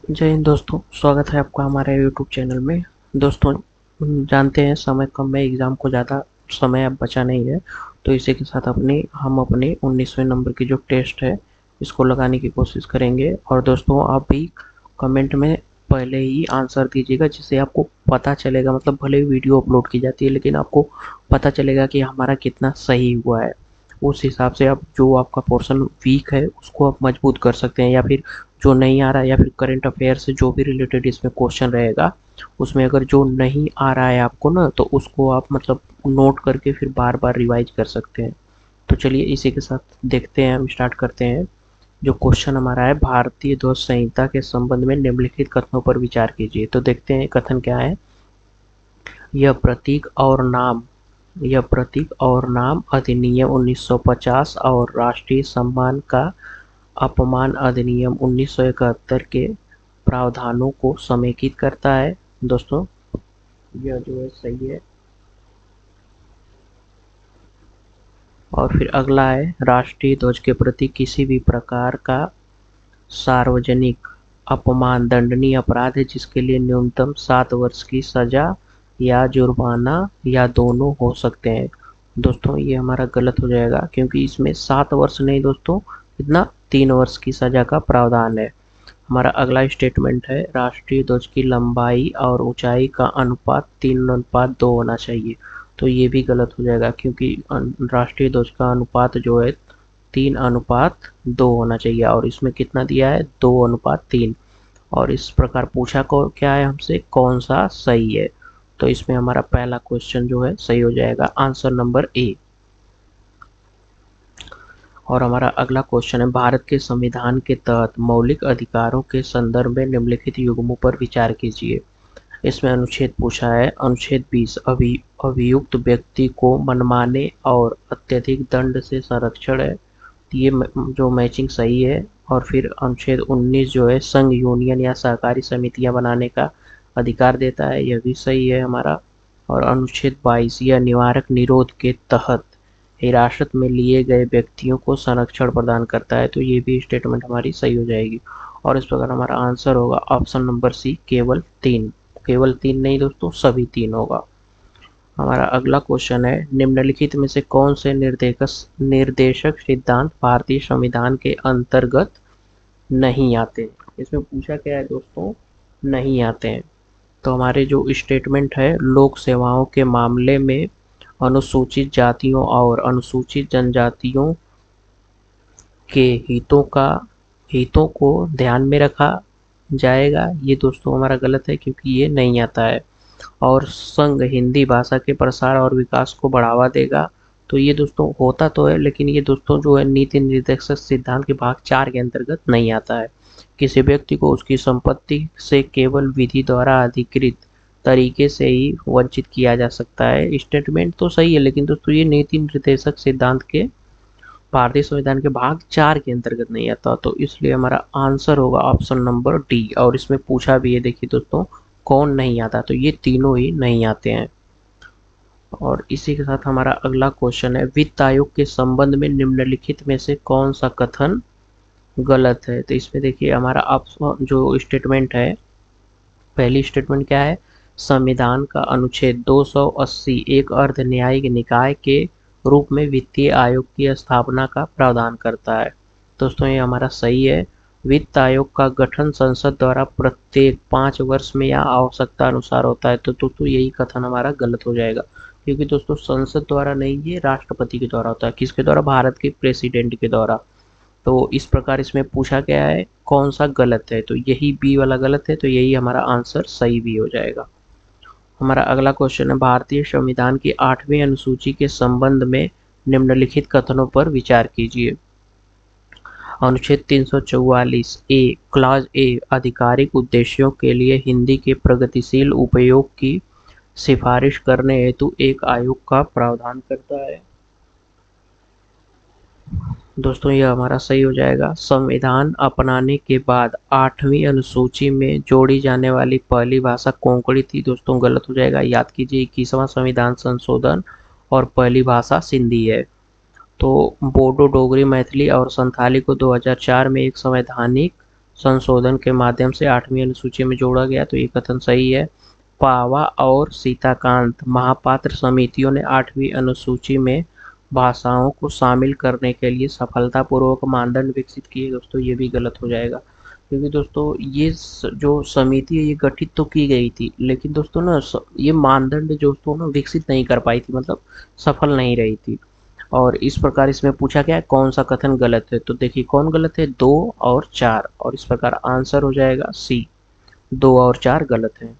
जय हिंद दोस्तों, स्वागत है आपका हमारे यूट्यूब चैनल में। दोस्तों, जानते हैं समय कम है, एग्ज़ाम को ज़्यादा समय अब बचा नहीं है, तो इसी के साथ हम अपने 19वें नंबर की जो टेस्ट है इसको लगाने की कोशिश करेंगे। और दोस्तों, आप भी कमेंट में पहले ही आंसर दीजिएगा, जिससे आपको पता चलेगा, मतलब भले ही वीडियो अपलोड की जाती है लेकिन आपको पता चलेगा कि हमारा कितना सही हुआ है। उस हिसाब से आप जो आपका पोर्शन वीक है उसको आप मजबूत कर सकते हैं, या फिर जो नहीं आ रहा है, या फिर करंट अफेयर से जो भी रिलेटेड इसमें क्वेश्चन रहेगा उसमें अगर जो नहीं आ रहा है आपको ना, तो उसको आप मतलब नोट करके फिर बार बार रिवाइज कर सकते हैं। तो चलिए इसी के साथ देखते हैं, हम स्टार्ट करते हैं। जो क्वेश्चन हमारा है, भारतीय ध्वज संहिता के संबंध में निम्नलिखित कथनों पर विचार कीजिए। तो देखते हैं कथन क्या है। यह प्रतीक और नाम यह प्रतीक और नाम अधिनियम 1950 और राष्ट्रीय सम्मान का अपमान अधिनियम 1971 के प्रावधानों को समेकित करता है। दोस्तों, यह जो है सही है। और फिर अगला है, राष्ट्रीय ध्वज के प्रति किसी भी प्रकार का सार्वजनिक अपमान दंडनीय अपराध है, जिसके लिए न्यूनतम 7 वर्ष की सजा या जुर्माना या दोनों हो सकते हैं। दोस्तों, ये हमारा गलत हो जाएगा, क्योंकि इसमें 7 वर्ष नहीं दोस्तों, इतना 3 वर्ष की सजा का प्रावधान है। हमारा अगला स्टेटमेंट है, राष्ट्रीय ध्वज की लंबाई और ऊंचाई का अनुपात 3:2 होना चाहिए। तो ये भी गलत हो जाएगा, क्योंकि राष्ट्रीय ध्वज का अनुपात जो है 3:2 होना चाहिए, और इसमें कितना दिया है, 2:3। और इस प्रकार पूछा को क्या है हमसे, कौन सा सही है। तो इसमें हमारा पहला क्वेश्चन जो है सही हो जाएगा, आंसर नंबर ए। और हमारा अगला क्वेश्चन है, भारत के संविधान के तहत मौलिक अधिकारों के संदर्भ में निम्नलिखित युग्मों पर विचार कीजिए। इसमें अनुच्छेद पूछा है, अनुच्छेद 20, अभियुक्त व्यक्ति को मनमाने और अत्यधिक दंड से संरक्षण है। ये जो मैचिंग सही है। और फिर अनुच्छेद 19 जो है, संघ, यूनियन या सहकारी समितियां बनाने का अधिकार देता है, यह भी सही है हमारा। और अनुच्छेद 22, यह निवारक निरोध के तहत हिरासत में लिए गए व्यक्तियों को संरक्षण प्रदान करता है। तो ये भी स्टेटमेंट हमारी सही हो जाएगी। और इस प्रकार हमारा आंसर होगा ऑप्शन नंबर सी, केवल 3। केवल 3 नहीं दोस्तों, सभी 3 होगा। हमारा अगला क्वेश्चन है, निम्नलिखित में से कौन से निर्देशक सिद्धांत भारतीय संविधान के अंतर्गत नहीं आते। इसमें पूछा क्या है दोस्तों, नहीं आते हैं। तो हमारे जो स्टेटमेंट है, लोक सेवाओं के मामले में अनुसूचित जातियों और अनुसूचित जनजातियों के हितों को ध्यान में रखा जाएगा। ये दोस्तों हमारा गलत है, क्योंकि ये नहीं आता है। और संघ हिंदी भाषा के प्रसार और विकास को बढ़ावा देगा। तो ये दोस्तों होता तो है, लेकिन ये दोस्तों जो है नीति निर्देशक सिद्धांत के भाग 4 के अंतर्गत नहीं आता है। किसी व्यक्ति को उसकी संपत्ति से केवल विधि द्वारा अधिकृत तरीके से ही वंचित किया जा सकता है। स्टेटमेंट तो सही है, लेकिन दोस्तों ये नीति निर्देशक सिद्धांत के भारतीय संविधान के भाग 4 के अंतर्गत नहीं आता। तो इसलिए हमारा आंसर होगा ऑप्शन नंबर डी। और इसमें पूछा भी है, देखिए दोस्तों, कौन नहीं आता, तो ये तीनों ही नहीं आते हैं। और इसी के साथ हमारा अगला क्वेश्चन है, वित्त आयोग के संबंध में निम्नलिखित में से कौन सा कथन गलत है। तो इसमें देखिए हमारा जो स्टेटमेंट है, पहली स्टेटमेंट क्या है, संविधान का अनुच्छेद 280 एक अर्ध न्यायिक निकाय के रूप में वित्तीय आयोग की स्थापना का प्रावधान करता है। दोस्तों, ये हमारा सही है। वित्त आयोग का गठन संसद द्वारा प्रत्येक 5 वर्ष में या आवश्यकता अनुसार होता है। तो दोस्तों यही कथन हमारा गलत हो जाएगा, क्योंकि दोस्तों संसद द्वारा नहीं, ये राष्ट्रपति के द्वारा होता है। किसके द्वारा, भारत के प्रेसिडेंट के द्वारा। तो इस प्रकार इसमें पूछा गया है कौन सा गलत है, तो यही बी वाला गलत है, तो यही हमारा आंसर सही भी हो जाएगा। हमारा अगला क्वेश्चन है, भारतीय संविधान की 8वीं अनुसूची के संबंध में निम्नलिखित कथनों पर विचार कीजिए। अनुच्छेद 344 ए, क्लॉज ए, आधिकारिक उद्देश्यों के लिए हिंदी के प्रगतिशील उपयोग की सिफारिश करने हेतु एक आयोग का प्रावधान करता है। दोस्तों, यह हमारा सही हो जाएगा। संविधान अपनाने के बाद 8वीं अनुसूची में जोड़ी जाने वाली पहली भाषा कोंकणी थी। दोस्तों गलत हो जाएगा, याद कीजिए 21वां संविधान संशोधन और पहली भाषा सिंधी है। तो बोडो, डोगरी, मैथिली और संथाली को 2004 में एक संवैधानिक संशोधन के माध्यम से 8वीं अनुसूची में जोड़ा गया, तो ये कथन सही है। पावा और सीताकांत महापात्र समितियों ने 8वीं अनुसूची में भाषाओं को शामिल करने के लिए सफलतापूर्वक मानदंड विकसित किए। दोस्तों ये भी गलत हो जाएगा, क्योंकि दोस्तों ये जो समिति है ये गठित तो की गई थी, लेकिन दोस्तों ना ये मानदंड दोस्तों ना विकसित नहीं कर पाई थी, मतलब सफल नहीं रही थी। और इस प्रकार इसमें पूछा गया है कौन सा कथन गलत है, तो देखिए कौन गलत है, 2 और 4, और इस प्रकार आंसर हो जाएगा सी, 2 और 4 गलत है।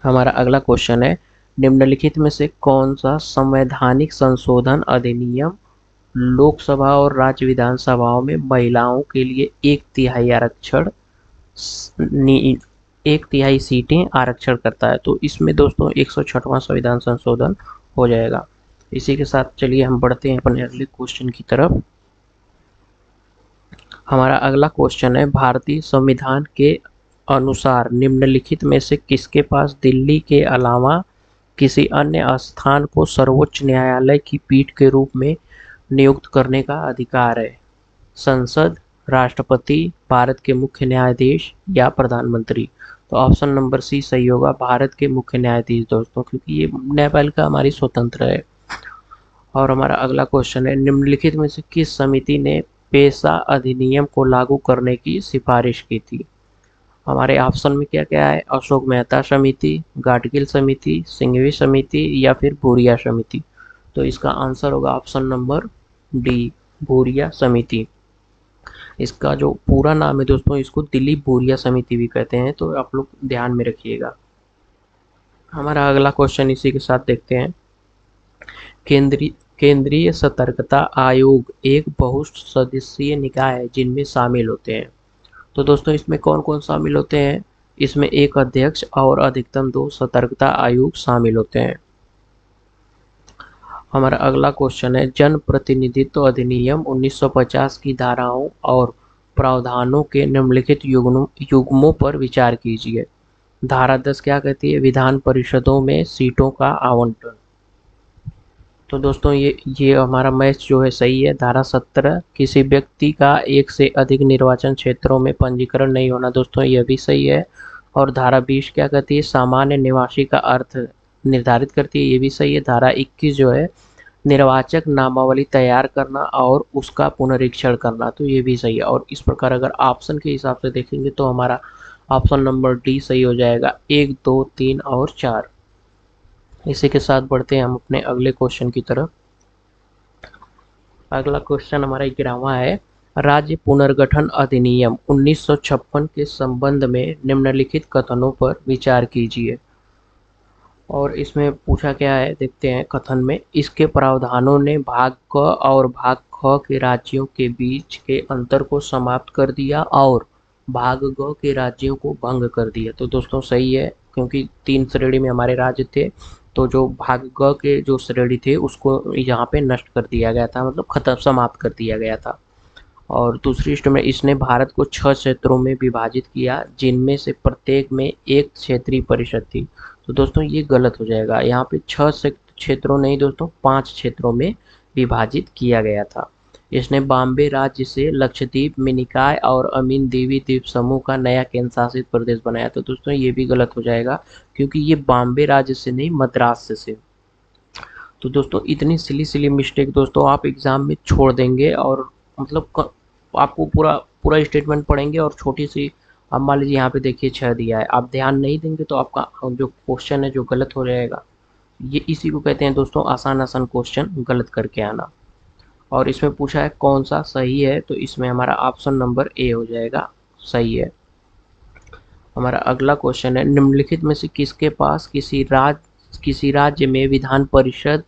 हमारा अगला क्वेश्चन है, निम्नलिखित में से कौन सा संवैधानिक संशोधन अधिनियम लोकसभा और राज्य विधानसभाओं में महिलाओं के लिए 1/3 आरक्षण 1/3 सीटें आरक्षण करता है? तो इसमें दोस्तों 106वां संविधान संशोधन हो जाएगा। इसी के साथ चलिए हम बढ़ते हैं अपने अगले क्वेश्चन की तरफ। हमारा अगला क्वेश्चन है, भारतीय संविधान के अनुसार निम्नलिखित में से किसके पास दिल्ली के अलावा किसी अन्य स्थान को सर्वोच्च न्यायालय की पीठ के रूप में नियुक्त करने का अधिकार है? संसद, राष्ट्रपति, भारत के मुख्य न्यायाधीश या प्रधानमंत्री? तो ऑप्शन नंबर सी सही होगा, भारत के मुख्य न्यायाधीश दोस्तों, क्योंकि ये न्यायपालिका हमारी स्वतंत्र है। और हमारा अगला क्वेश्चन है, निम्नलिखित में से किस समिति ने पेशा अधिनियम को लागू करने की सिफारिश की थी? हमारे ऑप्शन में क्या क्या है, अशोक मेहता समिति, गाडगिल समिति, सिंघवी समिति या फिर भूरिया समिति? तो इसका आंसर होगा ऑप्शन नंबर डी, भूरिया समिति। इसका जो पूरा नाम है दोस्तों, इसको दिलीप भूरिया समिति भी कहते हैं, तो आप लोग ध्यान में रखिएगा। हमारा अगला क्वेश्चन इसी के साथ देखते हैं, केंद्रीय सतर्कता आयोग एक बहुसदस्यीय निकाय है जिनमें शामिल होते हैं। तो दोस्तों इसमें कौन कौन शामिल होते हैं? इसमें एक अध्यक्ष और अधिकतम 2 सतर्कता आयोग शामिल होते हैं। हमारा अगला क्वेश्चन है, जन प्रतिनिधित्व अधिनियम 1950 की धाराओं और प्रावधानों के निम्नलिखित युग्मों पर विचार कीजिए। धारा 10 क्या कहती है? विधान परिषदों में सीटों का आवंटन। तो दोस्तों ये हमारा मैच जो है सही है। धारा 17, किसी व्यक्ति का एक से अधिक निर्वाचन क्षेत्रों में पंजीकरण नहीं होना, दोस्तों यह भी सही है। और धारा 20 क्या कहती है? सामान्य निवासी का अर्थ निर्धारित करती है, ये भी सही है। धारा 21 जो है निर्वाचक नामावली तैयार करना और उसका पुनरीक्षण करना, तो ये भी सही है। और इस प्रकार अगर ऑप्शन के हिसाब से देखेंगे तो हमारा ऑप्शन नंबर डी सही हो जाएगा, 1, 2, 3 और 4। इसी के साथ बढ़ते हैं हम अपने अगले क्वेश्चन की तरफ। अगला क्वेश्चन हमारा 11वां है, राज्य पुनर्गठन अधिनियम 1956 के संबंध में निम्नलिखित कथनों पर विचार कीजिए। और इसमें पूछा क्या है देखते हैं कथन में, इसके प्रावधानों ने भाग क और भाग ख के राज्यों के बीच के अंतर को समाप्त कर दिया और भाग ग के राज्यों को भंग कर दिया। तो दोस्तों सही है, क्योंकि 3 श्रेणी में हमारे राज्य थे, तो जो भाग ग के जो श्रेणी थे उसको यहाँ पे नष्ट कर दिया गया था, मतलब खत्म समाप्त कर दिया गया था। और दूसरी स्टेट में इसने भारत को 6 क्षेत्रों में विभाजित किया, जिनमें से प्रत्येक में एक क्षेत्रीय परिषद थी। तो दोस्तों ये गलत हो जाएगा, यहाँ पे 6 क्षेत्रों नहीं दोस्तों 5 क्षेत्रों में विभाजित किया गया था। इसने बॉम्बे राज्य से लक्षद्वीप, मिनिकॉय और अमीन देवी द्वीप समूह का नया केंद्र शासित प्रदेश बनाया। तो दोस्तों ये भी गलत हो जाएगा, क्योंकि ये बॉम्बे राज्य से नहीं मद्रास से। तो दोस्तों इतनी सिली मिस्टेक दोस्तों आप एग्जाम में छोड़ देंगे, और मतलब आपको पूरा स्टेटमेंट पढ़ेंगे और छोटी सी, अब मान लीजिए यहाँ पे देखिए 6 दिया है, आप ध्यान नहीं देंगे तो आपका जो क्वेश्चन है जो गलत हो जाएगा। ये इसी को कहते हैं दोस्तों आसान क्वेश्चन गलत करके आना। और इसमें पूछा है कौन सा सही है, तो इसमें हमारा ऑप्शन नंबर ए हो जाएगा, सही है। हमारा अगला क्वेश्चन है, निम्नलिखित में से किसके पास किसी राज्य में विधान परिषद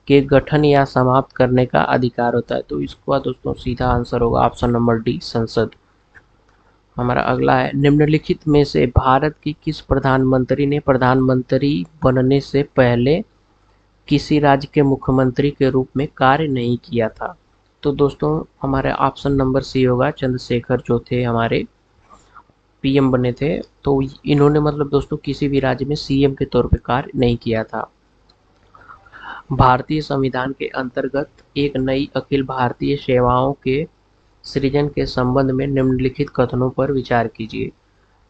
के गठन या समाप्त करने का अधिकार होता है? तो इसका दोस्तों सीधा आंसर होगा ऑप्शन नंबर डी, संसद। हमारा अगला है, निम्नलिखित में से भारत की किस प्रधानमंत्री ने प्रधानमंत्री बनने से पहले किसी राज्य के मुख्यमंत्री के रूप में कार्य नहीं किया था? तो दोस्तों हमारे ऑप्शन नंबर सी होगा, चंद्रशेखर जो थे हमारे पीएम बने थे, तो इन्होंने मतलब दोस्तों किसी भी राज्य में सीएम के तौर पे कार्य नहीं किया था। भारतीय संविधान के अंतर्गत एक नई अखिल भारतीय सेवाओं के सृजन के संबंध में निम्नलिखित कथनों पर विचार कीजिए।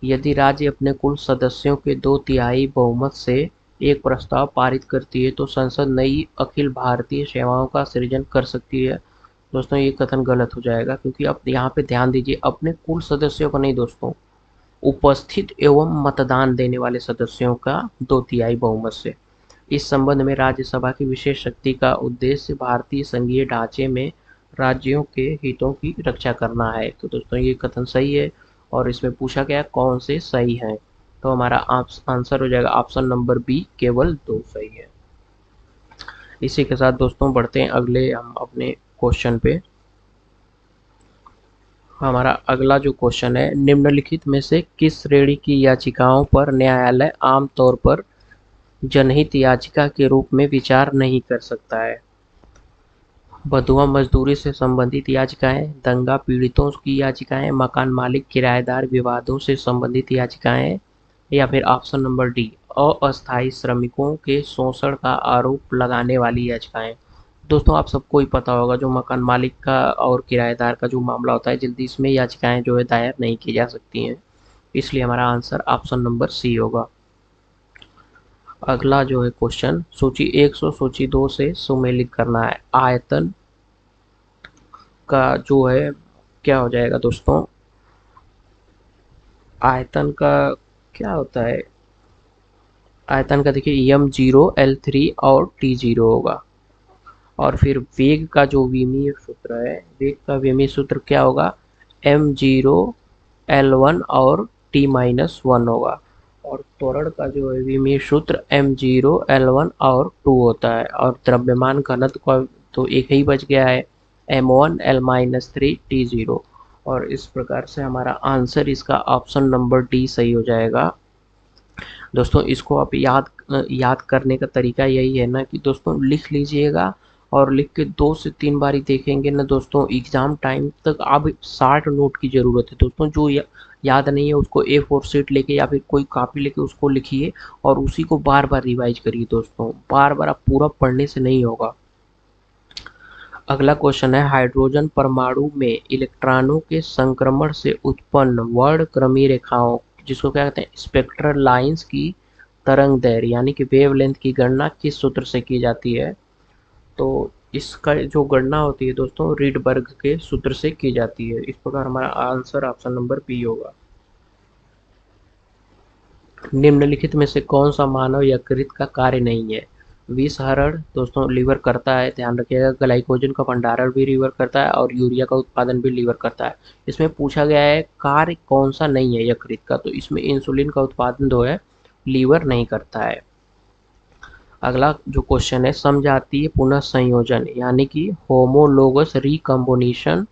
यदि राज्य अपने कुल सदस्यों के 2/3 बहुमत से एक प्रस्ताव पारित करती है तो संसद नई अखिल भारतीय सेवाओं का सृजन कर सकती है। दोस्तों ये कथन गलत हो जाएगा, क्योंकि अब यहाँ पे ध्यान दीजिए, अपने कुल सदस्यों का नहीं दोस्तों, उपस्थित एवं मतदान देने वाले सदस्यों का 2/3 बहुमत से। इस संबंध में राज्यसभा की विशेष शक्ति का उद्देश्य भारतीय संघीय ढांचे में राज्यों के हितों की रक्षा करना है। तो दोस्तों ये कथन सही है, और इसमें पूछा गया कौन से सही हैं, तो हमारा आंसर हो जाएगा ऑप्शन नंबर बी, केवल 2 सही है। इसी के साथ दोस्तों बढ़ते हैं अगले हम अपने क्वेश्चन पे। हमारा अगला जो क्वेश्चन है, निम्नलिखित में से किस श्रेणी की याचिकाओं पर न्यायालय आमतौर पर जनहित याचिका के रूप में विचार नहीं कर सकता है? बंधुआ मजदूरी से संबंधित याचिकाएं, दंगा पीड़ितों की याचिकाएं, मकान मालिक किराएदार विवादों से संबंधित याचिकाएं, या फिर ऑप्शन नंबर डी, अस्थायी श्रमिकों के शोषण का आरोप लगाने वाली याचिकाएं। दोस्तों आप सबको ही पता होगा, जो मकान मालिक का और किराएदार का जो मामला होता है, जल्दी इसमें याचिकाएं जो है दायर नहीं की जा सकती हैं, इसलिए हमारा आंसर ऑप्शन नंबर सी होगा। अगला जो है क्वेश्चन, सूची 1 सूची 2 से सुमेलित करना है। आयतन का जो है क्या हो जाएगा दोस्तों, आयतन का क्या होता है, आयतन का देखिए m0 l3 और t0 होगा। और फिर वेग का जो विमीय सूत्र है, वेग का विमीय सूत्र क्या होगा, m0 l1 और t-1 होगा। और त्वरण का जो है विमीय सूत्र m0 l1 और 2 होता है। और द्रव्यमान घनत्व का तो एक ही बच गया है, m1 l-3 t0। और इस प्रकार से हमारा आंसर इसका ऑप्शन नंबर डी सही हो जाएगा। दोस्तों इसको आप याद करने का तरीका यही है ना कि दोस्तों लिख लीजिएगा, और लिख के 2 से 3 बारी देखेंगे ना दोस्तों, एग्जाम टाइम तक आप 60 नोट की ज़रूरत है दोस्तों। जो याद नहीं है उसको A4 शीट लेके या फिर कोई कॉपी लेके उसको लिखिए, और उसी को बार बार रिवाइज करिए दोस्तों, बार बार आप पूरा पढ़ने से नहीं होगा। अगला क्वेश्चन है, हाइड्रोजन परमाणु में इलेक्ट्रॉनों के संक्रमण से उत्पन्न वर्णक्रमीय रेखाओं, जिसको क्या कहते हैं स्पेक्ट्रल लाइंस की तरंग दैर्घ्य यानी कि वेवलेंथ की गणना किस सूत्र से की जाती है? तो इसका जो गणना होती है दोस्तों रीडबर्ग के सूत्र से की जाती है। इस प्रकार हमारा आंसर ऑप्शन नंबर बी होगा। निम्नलिखित में से कौन सा मानव यकृत का कार्य नहीं है? विषहरण दोस्तों लीवर करता है, ध्यान रखिएगा। ग्लाइकोजन का भंडारण भी लीवर करता है, और यूरिया का उत्पादन भी लीवर करता है। इसमें पूछा गया है कार्य कौन सा नहीं है यकृत का, तो इसमें इंसुलिन का उत्पादन जो है लीवर नहीं करता है। अगला जो क्वेश्चन है, समजातीय पुनः संयोजन यानी कि होमोलोगस रिकम्बिनेशन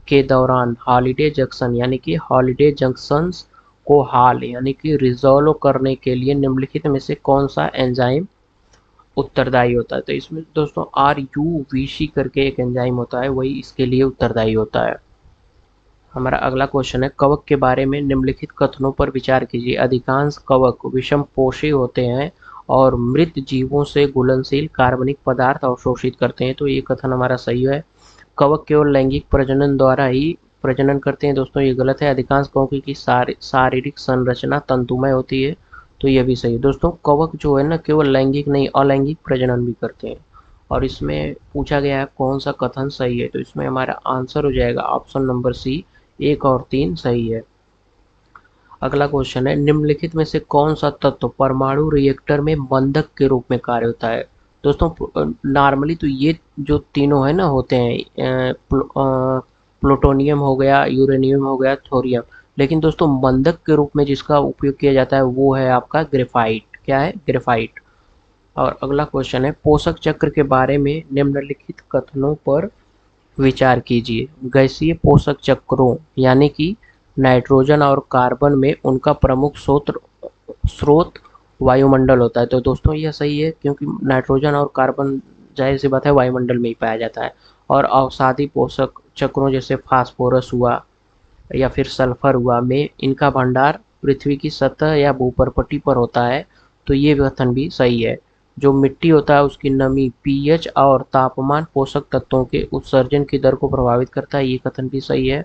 के दौरान हॉलिडे जंक्शन यानी कि हॉलिडे जंक्शंस को हाल यानी कि रिजॉल्व करने के लिए निम्नलिखित में से कौन सा एंजाइम उत्तरदायी होता है? तो इसमें दोस्तों RUVC करके एक एंजाइम होता है, वही इसके लिए उत्तरदायी होता है। हमारा अगला क्वेश्चन है, कवक के बारे में निम्नलिखित कथनों पर विचार कीजिए। अधिकांश कवक विषमपोषी होते हैं और मृत जीवों से घुलनशील कार्बनिक पदार्थ अवशोषित करते हैं, तो ये कथन हमारा सही है। कवक केवल लैंगिक प्रजनन द्वारा ही प्रजनन करते हैं, दोस्तों ये गलत है। अधिकांश कवकों की शारीरिक संरचना तंतुमय होती है, तो ये भी सही है। दोस्तों कवक जो है ना केवल लैंगिक नहीं अलैंगिक प्रजनन भी करते हैं। और इसमें पूछा गया है कौन सा कथन सही है, तो इसमें हमारा आंसर हो जाएगा ऑप्शन नंबर सी, 1 और 3 सही है। अगला क्वेश्चन है, निम्नलिखित में से कौन सा तत्व परमाणु रिएक्टर में बंधक के रूप में कार्य होता है? दोस्तों नॉर्मली तो ये जो तीनों है ना होते हैं, प्लूटोनियम हो गया, यूरेनियम हो गया, थोरियम, लेकिन दोस्तों बंधक के रूप में जिसका उपयोग किया जाता है वो है आपका ग्रेफाइट। क्या है? ग्रेफाइट। और अगला क्वेश्चन है, पोषक चक्र के बारे में निम्नलिखित कथनों पर विचार कीजिए। गैसीय पोषक चक्रों यानी कि नाइट्रोजन और कार्बन में उनका प्रमुख स्रोत वायुमंडल होता है, तो दोस्तों यह सही है, क्योंकि नाइट्रोजन और कार्बन जाहिर सी बात है वायुमंडल में ही पाया जाता है। और अवसादी पोषक चक्रों जैसे फास्फोरस हुआ या फिर सल्फर हुआ में इनका भंडार पृथ्वी की सतह या भूपर्पटी पर होता है, तो ये कथन भी सही है। जो मिट्टी होता है उसकी नमी, पीएच और तापमान पोषक तत्वों के उत्सर्जन की दर को प्रभावित करता है, ये कथन भी सही है।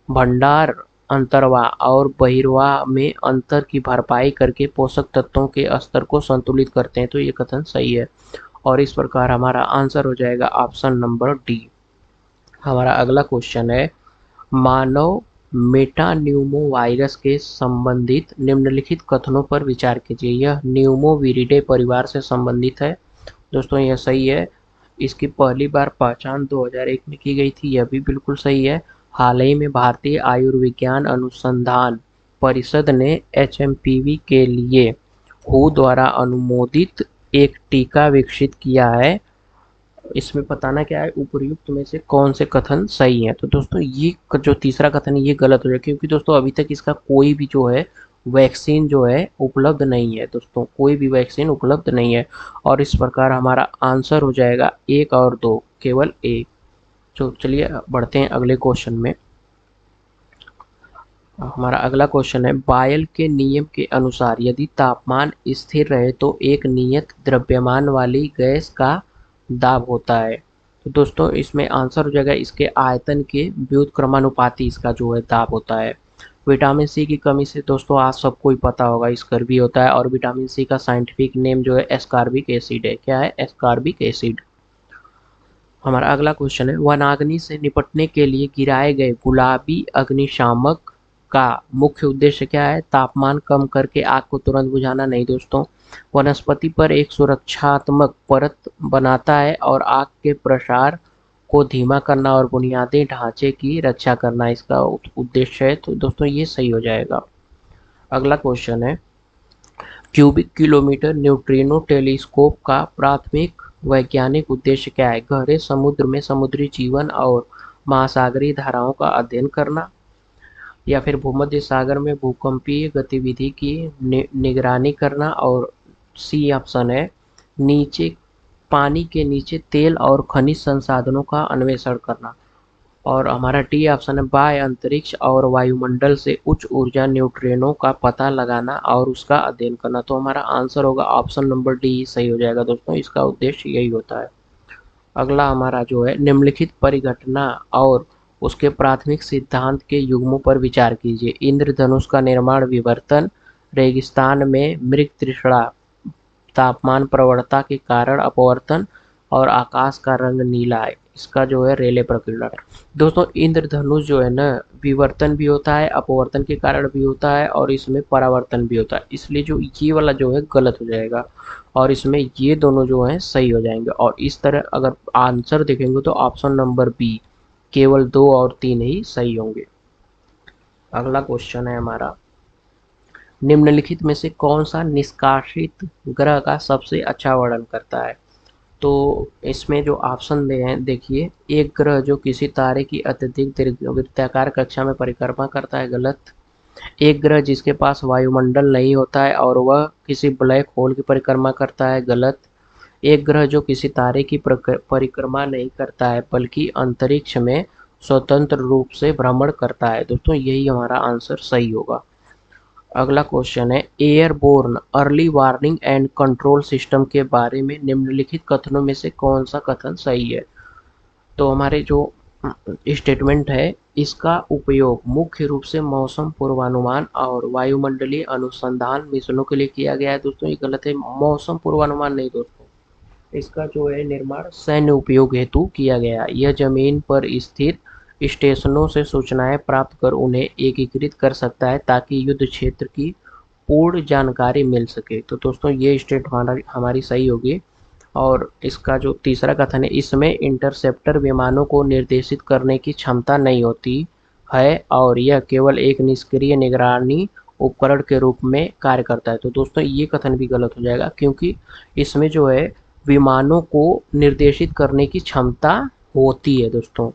भंडार अंतर्वाह और बहिर्वाह में अंतर की भरपाई करके पोषक तत्वों के स्तर को संतुलित करते हैं, तो ये कथन सही है। और इस प्रकार हमारा आंसर हो जाएगा ऑप्शन नंबर डी। हमारा अगला क्वेश्चन है, मानव मेटान्यूमो वायरस के संबंधित निम्नलिखित कथनों पर विचार कीजिए। यह न्यूमोविरिडे परिवार से संबंधित है। दोस्तों यह सही है। इसकी पहली बार पहचान 2001 में की गई थी, यह भी बिल्कुल सही है। हाल ही में भारतीय आयुर्विज्ञान अनुसंधान परिषद ने एचएमपीवी के लिए हू द्वारा अनुमोदित एक टीका विकसित किया है। इसमें बताना क्या है, उपर्युक्त में से कौन से कथन सही है। तो दोस्तों ये जो तीसरा कथन है ये गलत हो जाएगा, क्योंकि दोस्तों अभी तक इसका कोई भी जो है वैक्सीन जो है उपलब्ध नहीं है। दोस्तों कोई भी वैक्सीन उपलब्ध नहीं है, और इस प्रकार हमारा आंसर हो जाएगा 1 और 2, केवल एक। तो चलिए बढ़ते हैं अगले क्वेश्चन में। हमारा अगला क्वेश्चन है, बायल के नियम के अनुसार यदि तापमान स्थिर रहे तो एक नियत द्रव्यमान वाली गैस का दाब होता है। तो दोस्तों इसमें आंसर हो जाएगा इसके आयतन के व्युत्क्रमानुपाती इसका जो है दाब होता है। विटामिन सी की कमी से दोस्तों आज सबको ही पता होगा स्कर्वी होता है, और विटामिन सी का साइंटिफिक नेम जो है एस्कॉर्बिक एसिड है। क्या है? Ascorbic acid. हमारा अगला क्वेश्चन है, वनाग्नि से निपटने के लिए गिराए गए गुलाबी अग्निशामक का मुख्य उद्देश्य क्या है? तापमान कम करके आग को तुरंत बुझाना नहीं दोस्तों, वनस्पति पर एक सुरक्षात्मक परत बनाता है और आग के प्रसार को धीमा करना और बुनियादी ढांचे की रक्षा करना इसका उद्देश्य है। तो दोस्तों ये सही हो जाएगा। अगला क्वेश्चन है, क्यूबिक किलोमीटर न्यूट्रिनो टेलीस्कोप का प्राथमिक वैज्ञानिक उद्देश्य क्या है? गहरे समुद्र में समुद्री जीवन और महासागरीय धाराओं का अध्ययन करना, या फिर भूमध्य सागर में भूकंपीय गतिविधि की निगरानी करना, और सी ऑप्शन है नीचे पानी के नीचे तेल और खनिज संसाधनों का अन्वेषण करना, और हमारा डी ऑप्शन है बाह्य अंतरिक्ष और वायुमंडल से उच्च ऊर्जा न्यूट्रिनो का पता लगाना और उसका अध्ययन करना। तो हमारा आंसर होगा ऑप्शन नंबर डी सही हो जाएगा दोस्तों, इसका उद्देश्य यही होता है। अगला हमारा जो है, निम्नलिखित परिघटना और उसके प्राथमिक सिद्धांत के युग्मों पर विचार कीजिए। इंद्रधनुष का निर्माण विवर्तन, रेगिस्तान में मृग तृष्णा, तापमान प्रवणता के कारण अपवर्तन, और आकाश का रंग नीला है, इसका जो है रेले प्रकीर्णन। दोस्तों इंद्रधनुष जो है ना, विवर्तन भी होता है, अपवर्तन के कारण भी होता है, और इसमें परावर्तन भी होता है, इसलिए जो ये वाला जो है गलत हो जाएगा, और इसमें ये दोनों जो है सही हो जाएंगे। और इस तरह अगर आंसर देखेंगे तो ऑप्शन नंबर बी, केवल 2 और 3 ही सही होंगे। अगला क्वेश्चन है हमारा, निम्नलिखित में से कौन सा निष्कासित ग्रह का सबसे अच्छा वर्णन करता है? तो इसमें जो ऑप्शन दे हैं देखिए, एक ग्रह जो किसी तारे की अत्यधिक वृत्ताकार कक्षा में परिक्रमा करता है, गलत। एक ग्रह जिसके पास वायुमंडल नहीं होता है और वह किसी ब्लैक होल की परिक्रमा करता है, गलत। एक ग्रह जो किसी तारे की परिक्रमा नहीं करता है बल्कि अंतरिक्ष में स्वतंत्र रूप से भ्रमण करता है। दोस्तों यही हमारा आंसर सही होगा। अगला क्वेश्चन है, airborne early warning and control system के बारे में निम्नलिखित कथनों में से कौन सा कथन सही है? तो हमारे जो स्टेटमेंट है, इसका उपयोग मुख्य रूप से मौसम पूर्वानुमान और वायुमंडलीय अनुसंधान मिशनों के लिए किया गया है। दोस्तों ये गलत है, मौसम पूर्वानुमान नहीं दोस्तों, इसका जो है निर्माण सैन्य उपयोग हेतु किया गया। यह जमीन पर स्थित स्टेशनों से सूचनाएं प्राप्त कर उन्हें एकीकृत कर सकता है ताकि युद्ध क्षेत्र की पूर्ण जानकारी मिल सके। तो दोस्तों ये स्टेट हमारी सही होगी। और इसका जो तीसरा कथन है, इसमें इंटरसेप्टर विमानों को निर्देशित करने की क्षमता नहीं होती है और यह केवल एक निष्क्रिय निगरानी उपकरण के रूप में कार्य करता है। तो दोस्तों ये कथन भी गलत हो जाएगा, क्योंकि इसमें जो है विमानों को निर्देशित करने की क्षमता होती है दोस्तों,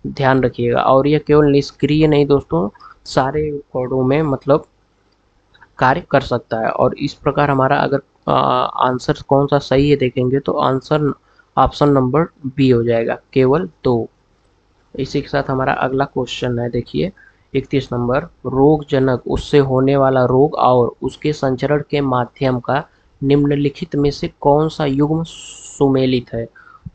ध्यान रखिएगा। और यह केवल निष्क्रिय नहीं दोस्तों, सारे उपकरणों में मतलब कार्य कर सकता है। और इस प्रकार हमारा अगर आंसर कौन सा सही है देखेंगे तो आंसर ऑप्शन नंबर बी हो जाएगा, केवल 2। इसी के साथ हमारा अगला क्वेश्चन है देखिए 31 नंबर, रोगजनक उससे होने वाला रोग और उसके संचरण के माध्यम का निम्नलिखित में से कौन सा युग्म सुमेलित है?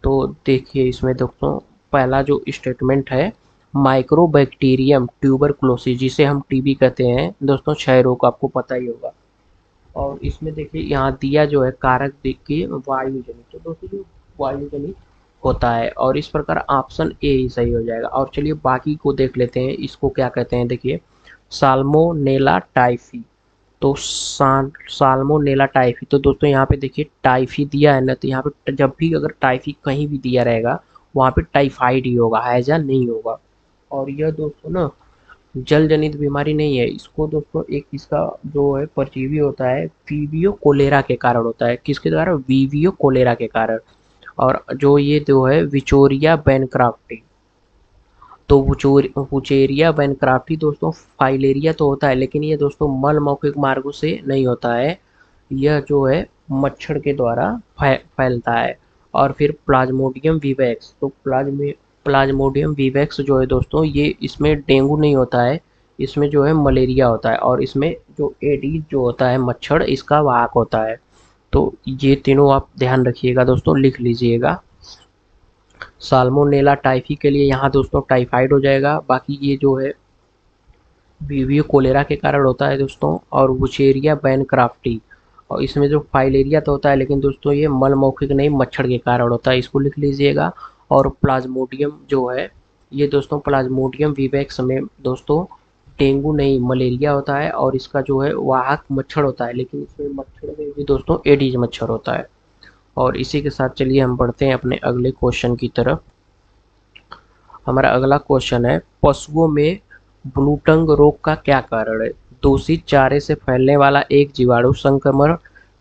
तो देखिए इसमें दोस्तों पहला जो स्टेटमेंट है, माइक्रोबैक्टीरियम ट्यूबरकुलोसिस जिसे हम टीबी कहते हैं दोस्तों, क्षय रोग, आपको पता ही होगा। और इसमें देखिए यहाँ दिया जो है कारक देखिए वायुजनित, तो दोस्तों जो वायुजनित होता है, और इस प्रकार ऑप्शन ए ही सही हो जाएगा। और चलिए बाकी को देख लेते हैं, इसको क्या कहते हैं, देखिए साल्मोनेला टाइफी। तो साल्मोनेला टाइफी, तो दोस्तों यहाँ पे देखिए टाइफी दिया है ना, तो यहाँ पे जब भी अगर टाइफी कहीं भी दिया रहेगा वहाँ पे टाइफाइड ही होगा, हैजा नहीं होगा। और यह दोस्तों ना जल जनित बीमारी नहीं है, इसको दोस्तों एक इसका जो है परजीवी होता है वीवियो कोलेरा के कारण होता है। किसके द्वारा? वीवियो कोलेरा के कारण। और जो ये जो है विचोरिया बैनक्राफ्टी, तो वुचेरिया बैनक्राफ्टी दोस्तों फाइलेरिया तो होता है, लेकिन ये दोस्तों मल मौखिक मार्गों से नहीं होता है, यह जो है मच्छर के द्वारा फैलता है। और फिर प्लाज्मोडियम विवैक्स, तो प्लाज्मोडियम विवैक्स जो है दोस्तों, ये इसमें डेंगू नहीं होता है, इसमें जो है मलेरिया होता है, और इसमें जो एडीज जो होता है मच्छर, इसका वाहक होता है। तो ये तीनों आप ध्यान रखिएगा दोस्तों, लिख लीजिएगा। साल्मोनेला टाइफी के लिए यहाँ दोस्तों टाइफाइड हो जाएगा, बाकी ये जो है वीवियो कोलेरा के कारण होता है दोस्तों, और वुचेरिया बैनक्राफ्टी, और इसमें जो फाइलेरिया तो होता है, लेकिन दोस्तों ये मल मौखिक नहीं मच्छर के कारण होता है, इसको लिख लीजिएगा। और प्लाज्मोडियम जो है, ये दोस्तों प्लाज्मोडियम विवैक्स में दोस्तों डेंगू नहीं मलेरिया होता है, और इसका जो है वाहक मच्छर होता है, लेकिन इसमें मच्छर में भी दोस्तों एडीज मच्छर होता है। और इसी के साथ चलिए हम बढ़ते हैं अपने अगले क्वेश्चन की तरफ। हमारा अगला क्वेश्चन है, पशुओं में ब्लूटंग रोग का क्या कारण है? दूषित चारे से फैलने वाला एक जीवाणु संक्रमण,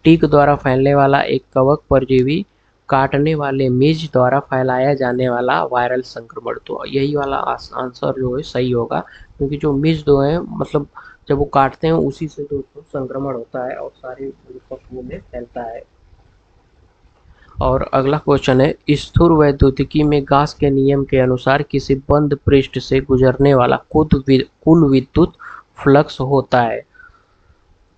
टीक द्वारा फैलने वाला एक कवक परजीवी, काटने वाले मिज द्वारा फैलाया जाने वाला वायरल संक्रमण। तो यही वाला आंसर जो है सही होगा, क्योंकि जो मिज दो है मतलब जब वो काटते हैं उसी से दोस्तों संक्रमण होता है और सारे पशुओं में फैलता है। और अगला क्वेश्चन है, स्थूल वैद्युतिकी में गास के नियम के अनुसार किसी बंद पृष्ठ से गुजरने वाला कुल विद्युत फ्लक्स होता है।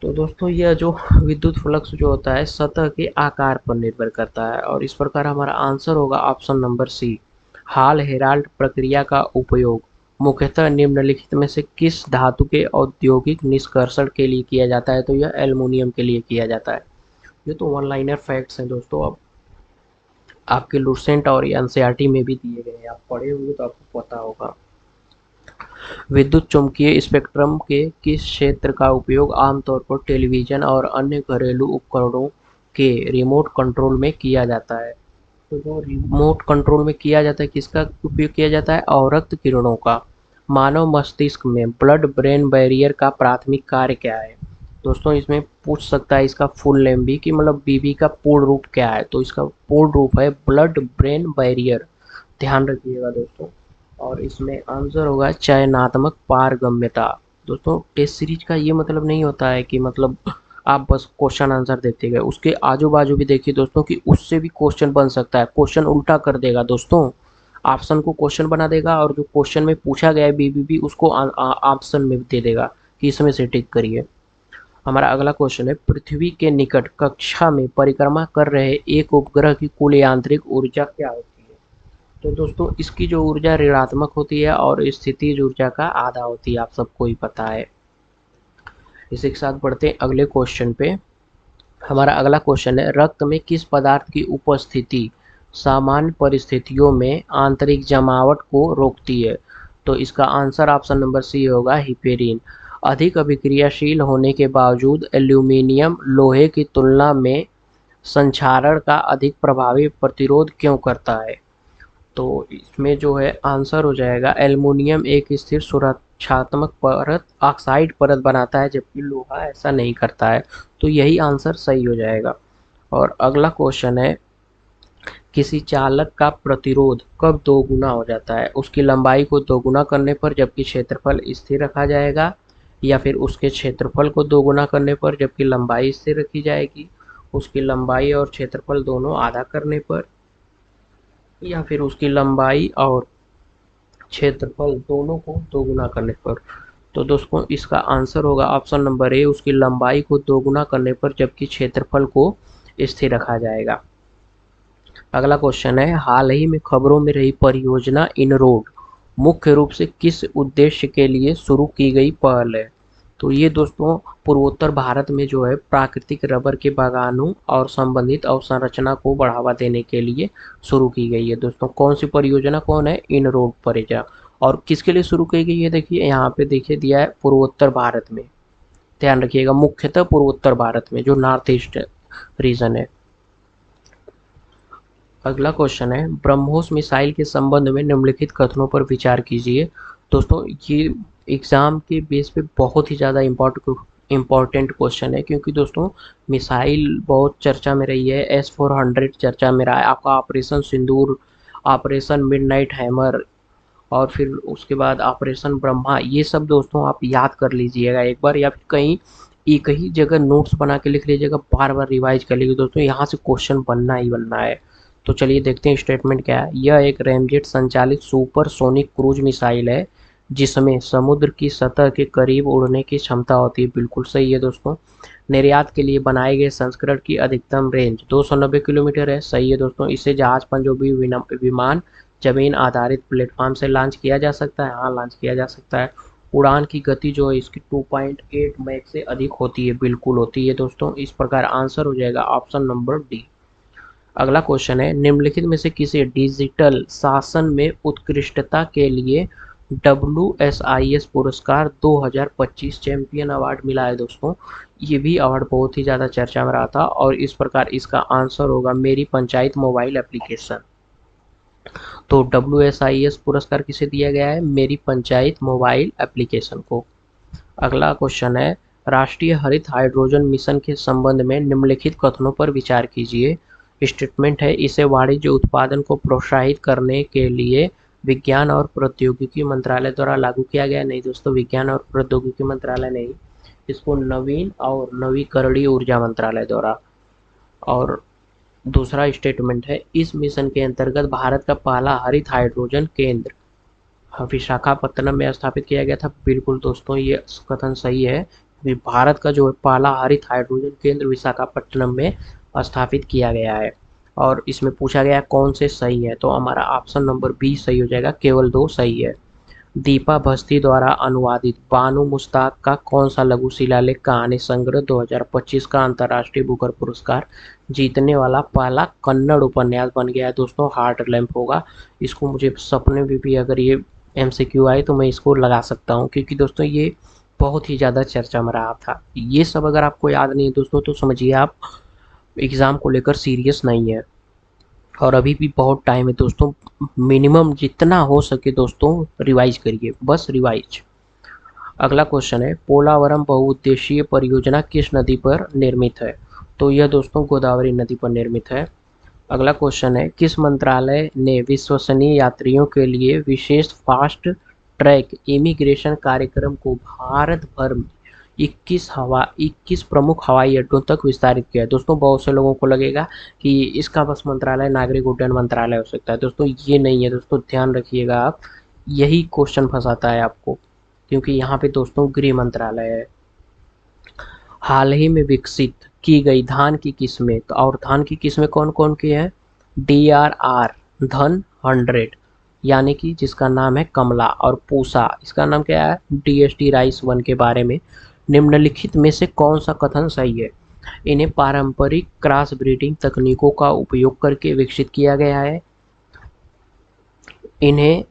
तो दोस्तों यह जो विद्युत फ्लक्स जो होता है सतह के आकार पर निर्भर करता है, और इस प्रकार हमारा आंसर होगा ऑप्शन नंबर सी। हाल हेराल्ड प्रक्रिया का उपयोग मुख्यतः निम्नलिखित में से किस धातु के औद्योगिक निष्कर्षण के लिए किया जाता है? तो यह एल्युमिनियम के लिए किया जाता है। ये तो वन लाइनर फैक्ट्स हैं दोस्तों, अब आपके लुसेंट और एनसीईआरटी में भी दिए गए हैं, आप पढ़े होंगे तो आपको पता होगा। विद्युत चुम्बकीय स्पेक्ट्रम के किस क्षेत्र का उपयोग आमतौर पर टेलीविजन और अन्य घरेलू उपकरणों के रिमोट कंट्रोल में किया जाता है? तो जो रिमोट कंट्रोल में किया जाता है, किसका उपयोग किया जाता है? अवरक्त किरणों का। मानव मस्तिष्क में ब्लड ब्रेन बैरियर का प्राथमिक कार्य क्या है? दोस्तों इसमें पूछ सकता है इसका फुल नेम भी, कि मतलब बीबी का पूर्ण रूप क्या है? तो इसका पूर्ण रूप है ब्लड ब्रेन बैरियर, ध्यान रखिएगा दोस्तों। और इसमें आंसर होगा चयनात्मक पारगम्यता। दोस्तों टेस्ट सीरीज का ये मतलब नहीं होता है कि मतलब आप बस क्वेश्चन आंसर देते गए, उसके आजू बाजू भी देखिए दोस्तों कि उससे भी क्वेश्चन बन सकता है, क्वेश्चन उल्टा कर देगा दोस्तों, ऑप्शन को क्वेश्चन बना देगा और जो क्वेश्चन में पूछा गया है बीबीबी उसको ऑप्शन में दे देगा कि इसमें से टिक करिए। हमारा अगला क्वेश्चन है, पृथ्वी के निकट कक्षा में परिक्रमा कर रहे एक उपग्रह की कुल यांत्रिक ऊर्जा क्या होती है? तो दोस्तों इसकी जो ऊर्जा ऋणात्मक होती है और स्थितिज ऊर्जा का आधा होती है, आप सबको ही पता है। इसी के साथ बढ़ते हैं अगले क्वेश्चन पे। हमारा अगला क्वेश्चन है, रक्त में किस पदार्थ की उपस्थिति सामान्य परिस्थितियों में आंतरिक जमावट को रोकती है? तो इसका आंसर ऑप्शन नंबर सी होगा हिपेरिन। अधिक अभिक्रियाशील होने के बावजूद एल्यूमीनियम लोहे की तुलना में संक्षारण का अधिक प्रभावी प्रतिरोध क्यों करता है? तो इसमें जो है आंसर हो जाएगा एल्युमिनियम एक स्थिर सुरक्षात्मक परत ऑक्साइड परत बनाता है, जबकि लोहा ऐसा नहीं करता है। तो यही आंसर सही हो जाएगा। और अगला क्वेश्चन है, किसी चालक का प्रतिरोध कब दोगुना हो जाता है? उसकी लंबाई को दोगुना करने पर जबकि क्षेत्रफल स्थिर रखा जाएगा, या फिर उसके क्षेत्रफल को दोगुना करने पर जबकि लंबाई स्थिर रखी जाएगी, उसकी लंबाई और क्षेत्रफल दोनों आधा करने पर, या फिर उसकी लंबाई और क्षेत्रफल दोनों को दोगुना करने पर। तो दोस्तों इसका आंसर होगा ऑप्शन नंबर ए, उसकी लंबाई को दोगुना करने पर, जबकि क्षेत्रफल को स्थिर रखा जाएगा। अगला क्वेश्चन है, हाल ही में खबरों में रही परियोजना इनरोड मुख्य रूप से किस उद्देश्य के लिए शुरू की गई पहल है? तो ये दोस्तों पूर्वोत्तर भारत में जो है प्राकृतिक रबर के बागानों और संबंधित अवसंरचना को बढ़ावा देने के लिए शुरू की गई है। दोस्तों कौन सी परियोजना, कौन है? इनरोड परियोजना। और किसके लिए शुरू की गई है? देखिए यहाँ पे देखिए दिया है पूर्वोत्तर भारत में, ध्यान रखिएगा, मुख्यतः पूर्वोत्तर भारत में जो नॉर्थ ईस्ट रीजन है। अगला क्वेश्चन है, ब्रह्मोस मिसाइल के संबंध में निम्नलिखित कथनों पर विचार कीजिए। दोस्तों ये एग्जाम के बेस पे बहुत ही ज़्यादा इम्पोर्टेंट क्वेश्चन है, क्योंकि दोस्तों मिसाइल बहुत चर्चा में रही है। S-400 चर्चा में रहा है, आपका ऑपरेशन सिंदूर, ऑपरेशन मिडनाइट हैमर, और फिर उसके बाद ऑपरेशन ब्रह्मा, ये सब दोस्तों आप याद कर लीजिएगा एक बार, या फिर कहीं एक ही जगह नोट्स बना के लिख लीजिएगा, बार बार रिवाइज कर लीजिएगा दोस्तों, यहाँ से क्वेश्चन बनना ही बनना है। तो चलिए देखते हैं स्टेटमेंट क्या है। यह एक रैमजेट संचालित सुपरसोनिक क्रूज मिसाइल है जिसमें समुद्र की सतह के करीब उड़ने की क्षमता होती है। बिल्कुल सही है दोस्तों। निर्यात के लिए बनाए गए संस्करण की अधिकतम रेंज 290 किलोमीटर है। सही है दोस्तों। इसे जहाज पनडुब्बी विमान जमीन आधारित प्लेटफॉर्म से लॉन्च किया जा सकता है। हाँ, लॉन्च किया जा सकता है। उड़ान की गति जो है इसकी 2.8 मैक से अधिक होती है। बिल्कुल होती है दोस्तों। इस प्रकार आंसर हो जाएगा ऑप्शन नंबर डी। अगला क्वेश्चन है, निम्नलिखित में से किसे डिजिटल शासन में उत्कृष्टता के लिए WSIS पुरस्कार 2025 चैंपियन अवार्ड मिला है? दोस्तों ये भी अवार्ड बहुत ही ज़्यादा चर्चा में रहा था, और इस प्रकार इसका आंसर होगा मेरी पंचायत मोबाइल एप्लीकेशन। तो WSIS पुरस्कार किसे दिया गया है? मेरी पंचायत मोबाइल एप्लीकेशन को। अगला क्वेश्चन है, राष्ट्रीय हरित हाइड्रोजन मिशन के संबंध में निम्नलिखित कथनों पर विचार कीजिए। स्टेटमेंट है, इसे वाणिज्य उत्पादन को प्रोत्साहित करने के लिए विज्ञान और प्रौद्योगिकी मंत्रालय द्वारा लागू किया गया। नहीं दोस्तों, विज्ञान और प्रौद्योगिकी मंत्रालय नहीं, इसको नवीन और नवीकरणीय ऊर्जा मंत्रालय द्वारा। और दूसरा स्टेटमेंट है, इस मिशन के अंतर्गत भारत का पहला हरित हाइड्रोजन केंद्र विशाखापत्तनम में स्थापित किया गया था। बिल्कुल दोस्तों ये कथन सही है। भारत का जो पहला हरित हाइड्रोजन केंद्र विशाखापट्टनम में स्थापित किया गया है। और इसमें पूछा गया कौन से सही है, तो हमारा ऑप्शन नंबर बी सही हो जाएगा, केवल 2 सही है। दीपा भस्ती द्वारा अनुवादित बानू मुश्ताक का कौन सा लघु शिलालेख कहानी संग्रह 2025 का अंतर्राष्ट्रीय बुकर पुरस्कार जीतने वाला पहला कन्नड़ उपन्यास बन गया है? दोस्तों हार्ट लैम्प होगा। इसको मुझे सपने में भी अगर ये MCQ आए तो मैं इसको लगा सकता हूँ, क्योंकि दोस्तों ये बहुत ही ज़्यादा चर्चा में रहा था। ये सब अगर आपको याद नहीं है दोस्तों तो समझिए आप एग्ज़ाम को लेकर सीरियस नहीं है, और अभी भी बहुत टाइम है दोस्तों। मिनिमम जितना हो सके दोस्तों रिवाइज करिए, बस रिवाइज। अगला क्वेश्चन है, पोलावरम बहुउद्देशीय परियोजना किस नदी पर निर्मित है? तो यह दोस्तों गोदावरी नदी पर निर्मित है। अगला क्वेश्चन है, किस मंत्रालय ने विश्वसनीय यात्रियों के लिए विशेष फास्ट ट्रैक इमिग्रेशन कार्यक्रम को भारत भर में 21 प्रमुख हवाई अड्डों तक विस्तारित किया है? दोस्तों बहुत से लोगों को लगेगा कि इसका बस मंत्रालय नागरिक उड्डयन मंत्रालय हो सकता है। दोस्तों ये नहीं है दोस्तों, ध्यान रखिएगा आप, यही क्वेश्चन फंसाता है आपको, क्योंकि यहाँ पे दोस्तों गृह मंत्रालय है। हाल ही में विकसित की गई धान की किस्में, तो और धान की किस्में कौन कौन की है? DRR धन 100 यानी कि जिसका नाम है कमला, और पूसा इसका नाम क्या है? DST राइस 1 के बारे में निम्नलिखित में से कौन सा कथन सही है? इन्हें पारंपरिक क्रॉस ब्रीडिंग तकनीकों का उपयोग करके विकसित किया गया है। इन्हें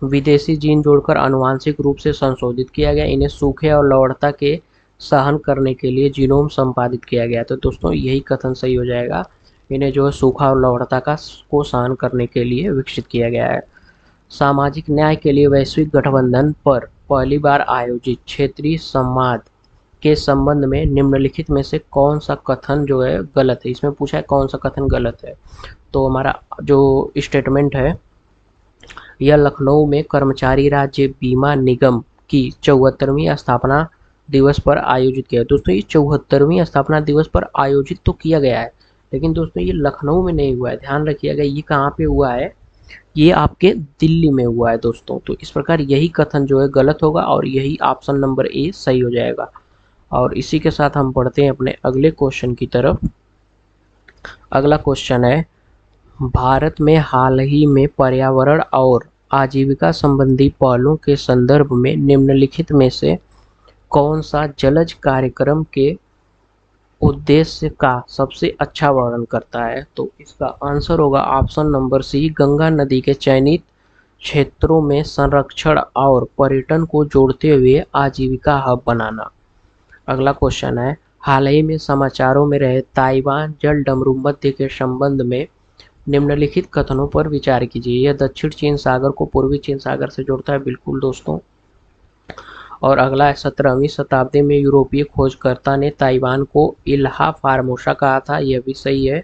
विदेशी जीन जोड़कर आनुवांशिक रूप से संशोधित किया गया। इन्हें सूखे और लवणता के सहन करने के लिए जीनोम संपादित किया गया। तो दोस्तों यही कथन सही हो जाएगा, इन्हें जो है सूखा और लवणता को सहन करने के लिए विकसित किया गया है। सामाजिक न्याय के लिए वैश्विक गठबंधन पर पहली बार आयोजित क्षेत्रीय संवाद के संबंध में निम्नलिखित में से कौन सा कथन जो है गलत है? इसमें पूछा है कौन सा कथन गलत है। तो हमारा जो स्टेटमेंट है, यह लखनऊ में कर्मचारी राज्य बीमा निगम की 74वीं स्थापना दिवस पर आयोजित किया। दोस्तों ये 74वीं स्थापना दिवस पर आयोजित तो किया गया है, लेकिन दोस्तों ये लखनऊ में नहीं हुआ है। ध्यान रखिएगा ये कहाँ पे हुआ है? ये आपके दिल्ली में हुआ है दोस्तों। तो इस प्रकार यही कथन जो है गलत होगा और यही ऑप्शन नंबर ए सही हो जाएगा। और इसी के साथ हम बढ़ते हैं अपने अगले क्वेश्चन की तरफ। अगला क्वेश्चन है, भारत में हाल ही में पर्यावरण और आजीविका संबंधी पहलों के संदर्भ में निम्नलिखित में से कौन सा जलज कार्यक्रम के उद्देश्य का सबसे अच्छा वर्णन करता है? तो इसका आंसर होगा ऑप्शन नंबर सी, गंगा नदी के चयनित क्षेत्रों में संरक्षण और पर्यटन को जोड़ते हुए आजीविका हब बनाना। अगला क्वेश्चन है, हाल ही में समाचारों में रहे ताइवान जल डमरू मध्य के संबंध में निम्नलिखित कथनों पर विचार कीजिए। यह दक्षिण चीन सागर को पूर्वी चीन सागर से जोड़ता है, बिल्कुल दोस्तों। और अगला है, 17वीं शताब्दी में यूरोपीय खोजकर्ता ने ताइवान को इल्हा फार्मोसा कहा था, यह भी सही है।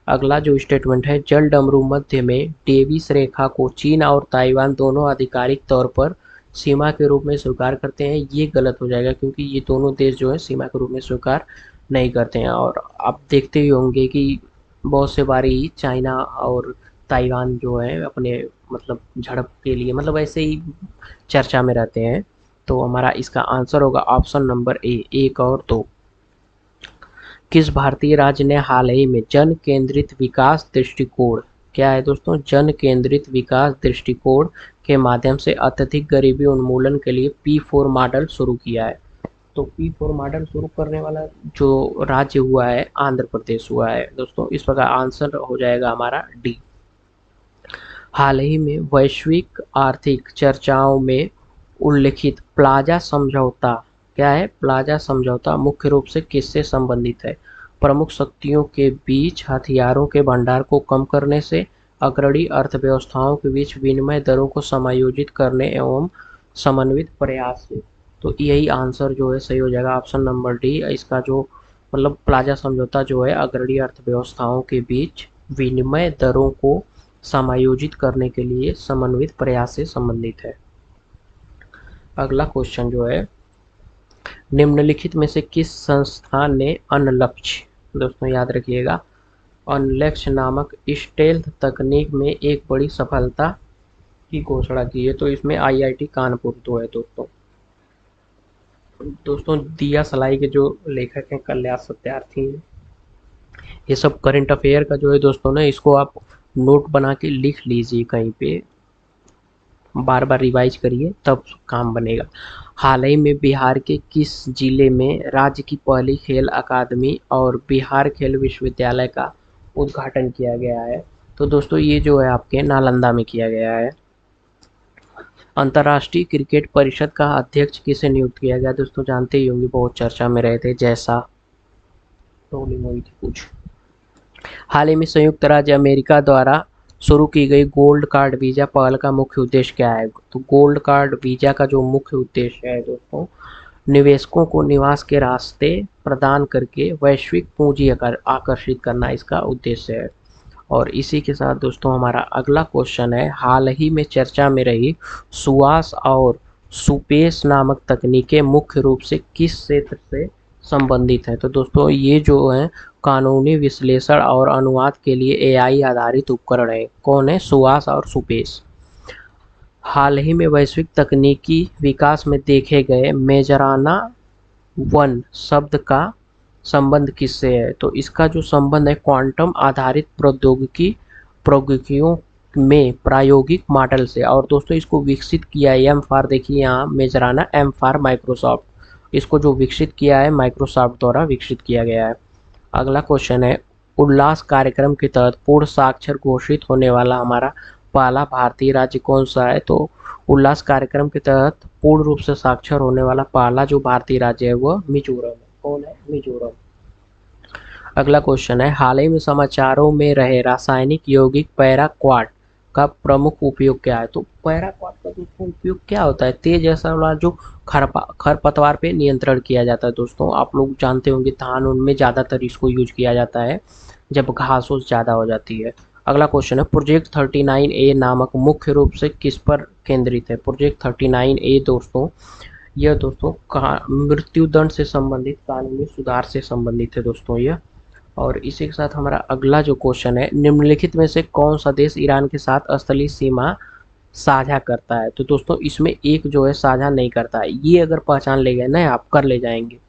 अगला जो स्टेटमेंट है, जल डमरू मध्य में डेविस रेखा को चीन और ताइवान दोनों आधिकारिक तौर पर सीमा के रूप में स्वीकार करते हैं, ये गलत हो जाएगा क्योंकि ये दोनों देश जो है सीमा के रूप में स्वीकार नहीं करते हैं। और आप देखते ही होंगे कि बहुत से बारी चाइना और ताइवान जो है अपने मतलब झड़प के लिए मतलब ऐसे ही चर्चा में रहते हैं। तो हमारा इसका आंसर होगा ऑप्शन नंबर ए, 1 और 2। किस भारतीय राज्य ने हाल ही में जन केंद्रित विकास दृष्टिकोण, क्या है दोस्तों, जन केंद्रित विकास दृष्टिकोण के माध्यम से अत्यधिक गरीबी उन्मूलन के लिए P4 मॉडल शुरू किया है? तो P4 मॉडल शुरू करने वाला जो राज्य हुआ है आंध्र प्रदेश हुआ है दोस्तों। इस प्रकार आंसर हो जाएगा हमारा डी। हाल ही में वैश्विक आर्थिक चर्चाओं में उल्लिखित प्लाजा समझौता, क्या है, प्लाजा समझौता मुख्य रूप से किससे संबंधित है? प्रमुख शक्तियों के बीच हथियारों के भंडार को कम करने से, अग्रणी अर्थव्यवस्थाओं के बीच विनिमय दरों को समायोजित करने एवं समन्वित प्रयास से। तो यही आंसर जो है सही हो जाएगा ऑप्शन नंबर डी। इसका जो मतलब प्लाजा समझौता जो है अग्रणी अर्थव्यवस्थाओं के बीच विनिमय दरों को समायोजित करने के लिए समन्वित प्रयास से संबंधित है। अगला क्वेश्चन जो है, निम्नलिखित में से किस संस्थान ने अनलक्ष्य, दोस्तों याद रखिएगा, अनलक्ष्य नामक स्टेल्थ तकनीक में एक बड़ी सफलता की घोषणा की है? तो इसमें आईआईटी कानपुर तो है दोस्तों दिया सलाई के जो लेखक हैं कल्याण सत्यार्थी हैं। ये सब करंट अफेयर का जो है दोस्तों ना, इसको आप नोट बना के लिख लीजिए कहीं पे, बार बार रिवाइज करिए तब काम बनेगा। हाल ही में बिहार के किस जिले में राज्य की पहली खेल अकादमी और बिहार खेल विश्वविद्यालय का उद्घाटन किया गया है? तो दोस्तों ये जो है आपके नालंदा में किया गया है। अंतर्राष्ट्रीय क्रिकेट परिषद का अध्यक्ष किसे नियुक्त किया गया? दोस्तों जानते ही होंगे, बहुत चर्चा में रहे थे, जैसा ट्रोलिंग हुई थी कुछ। हाल ही में संयुक्त राज्य अमेरिका द्वारा शुरू की गई गोल्ड कार्ड वीजा पहल का मुख्य उद्देश्य क्या है? तो गोल्ड कार्ड वीजा का जो मुख्य उद्देश्य है दोस्तों, निवेशकों को निवास के रास्ते प्रदान करके वैश्विक पूंजी आकर्षित करना इसका उद्देश्य है। और इसी के साथ दोस्तों हमारा अगला क्वेश्चन है, हाल ही में चर्चा में रही सुवास और सुपेस नामक तकनीकें मुख्य रूप से किस क्षेत्र से संबंधित है? तो दोस्तों ये जो है कानूनी विश्लेषण और अनुवाद के लिए एआई आधारित उपकरण है। कौन है? सुवास और सुपेस। हाल ही में वैश्विक तकनीकी विकास में देखे गए मेजराना 1 शब्द का संबंध किससे है? तो इसका जो संबंध है क्वांटम आधारित प्रौद्योगिकियों में प्रायोगिक मॉडल से। और दोस्तों इसको विकसित किया है एम फॉर, देखिए यहाँ मेजराना, एम फॉर माइक्रोसॉफ्ट, इसको जो विकसित किया है माइक्रोसॉफ्ट द्वारा विकसित किया गया है। अगला क्वेश्चन है, उल्लास कार्यक्रम के तहत पूर्ण साक्षर घोषित होने वाला हमारा पहला भारतीय राज्य कौन सा है? तो उल्लास कार्यक्रम के तहत पूर्ण रूप से साक्षर होने वाला पहला जो भारतीय राज्य है वह मिजोरम है। कौन है? मिजोरम। अगला क्वेश्चन है, हाल ही में समाचारों में रहे रासायनिक यौगिक पैराक्वाट का प्रमुख उपयोग क्या है? तो पैराक्वाट का दोस्तों उपयोग क्या होता है? तेज असर वाला जो खरपतवार पे नियंत्रण किया जाता है दोस्तों। आप लोग जानते होंगे धान उनमें ज़्यादातर इसको यूज किया जाता है जब घास फूस ज़्यादा हो जाती है। अगला क्वेश्चन है, प्रोजेक्ट 39A नामक मुख्य रूप से किस पर केंद्रित है? प्रोजेक्ट 39A दोस्तों, यह दोस्तों मृत्यु दंड से संबंधित कानूनी सुधार से संबंधित है दोस्तों यह। और इसी के साथ हमारा अगला जो क्वेश्चन है, निम्नलिखित में से कौन सा देश ईरान के साथ स्थलीय सीमा साझा करता है? तो दोस्तों इसमें एक जो है साझा नहीं करता है, ये अगर पहचान ले गए ना आप, कर ले जाएंगे,